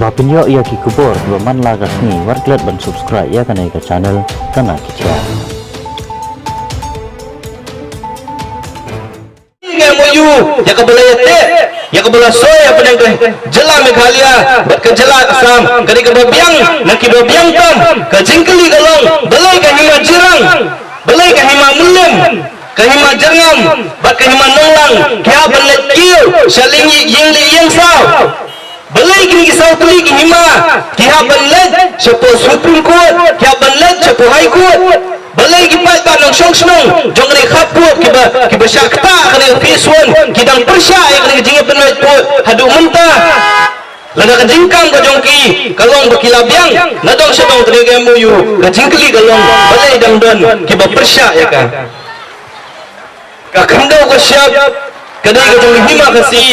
Bapinyo ia ki kubur baman lagas ni warklet ban subscribe ya kanai ke channel kana kicia. MOU ya kabelaya te ya kabela soya pedang ke jela Meghalaya bat ke jela Assam kadi ke babiang nak ki babiang tam ke jingkeli galong belai ke hima jirang belai ke hima mulim ke hima jerngam bat ke hima nonglang kya belet kiu saling ying li yang sao belai kini kisau tuli ki hima kya belet sepo Supreme Court kya belet sepo High Court balai gipat ba nang song snong jong ni khaput ki ba syakta kani fiswan kidang persya yang kani jingi penwet put hadu mentah lada ka jingkam ka jong ki kalong bakilabyang nadong sebang kani MOU ka jingkeli kalong balai dang don ki ba persya ya ka ka khandau ka syap kani ka jong hima kasi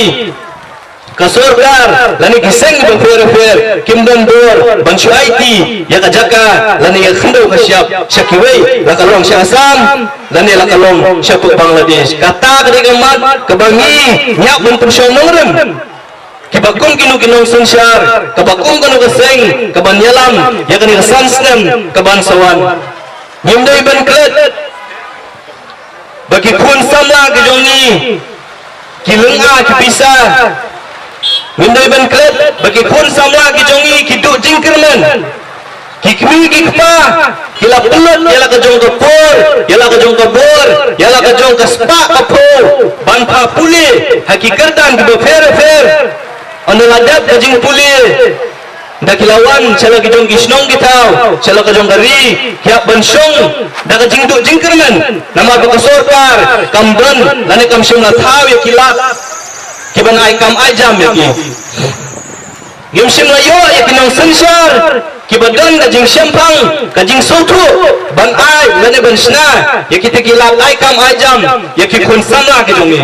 kasurkar lani kiseng ba fer kimdan bor bansu IT ya ka jaka lani ya khandau ka syap syakiwei la kalong sya Assam lani la kalong sya Bangladesh kata kadi gamat kebangi nyak pun persyo nongrem kibakum kinong sensyar kabakum kanu keseng keban yalam ya kani kesansnem keban sawan nyimdai ban klet bagi kun samla ke jongi kilenga kipisah Mindai ban klet bagi kun samla ki jongi ki duk jingkerman ki kmi ki kpa kila pulut yala ka jong ka por yala ka jong ka bor yala ka jong ka spa ka po ban pa puli hakikardan ki fer andal adab ka jing puli da kilawan chala ki jong kisnong ki tau chala ka jong kari kiap ban song da ka jing duk jingkerman nama ka sorkar kamban lani kam sung na thau ya kilak kiban ay kam ay jam ya ki yum sim la yo ya kinong sensyar kibadan ka jing syampang ka jing sotu ban ay lane ban sna ya kita kilap ay kam ay jam ya ki kun sama ki jongi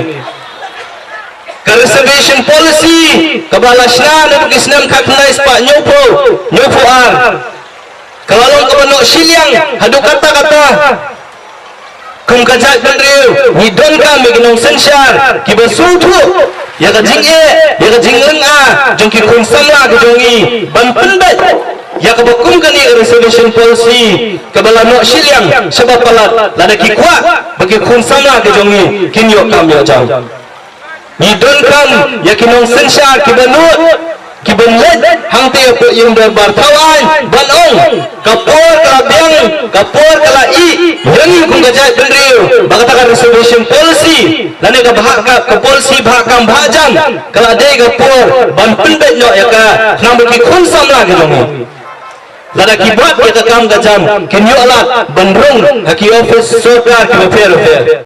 ka reservation policy ka balasna na kisnam ka knais pa nyopo ar kalalong ka banok silyang hadu kata kum kajak bandriu ni don ka me kinong sensyar kiba sotu ya ka jing ya ka jing leng jong ki kun samla ki jongi ban pendet ya ka bakum kan ni reservation policy ka bala no silyang sebab palat lada ki kwa bagi kun samla ki jongi kin yo kam yo jang ni don kam ya kinong sensyar ki banut ki benlet hang te ko yung darbar tawan banong kapor kala biang kapor kala i yani kung gajay benriu baka taka reservation policy lani ka bahak ka policy bahakam bahajam kala day kapor ban pendet no ya ka nang bagi kun samla ki jongi lada ki buat ya ka kam gajam kin yo alat bandrong haki office sorkar ki fer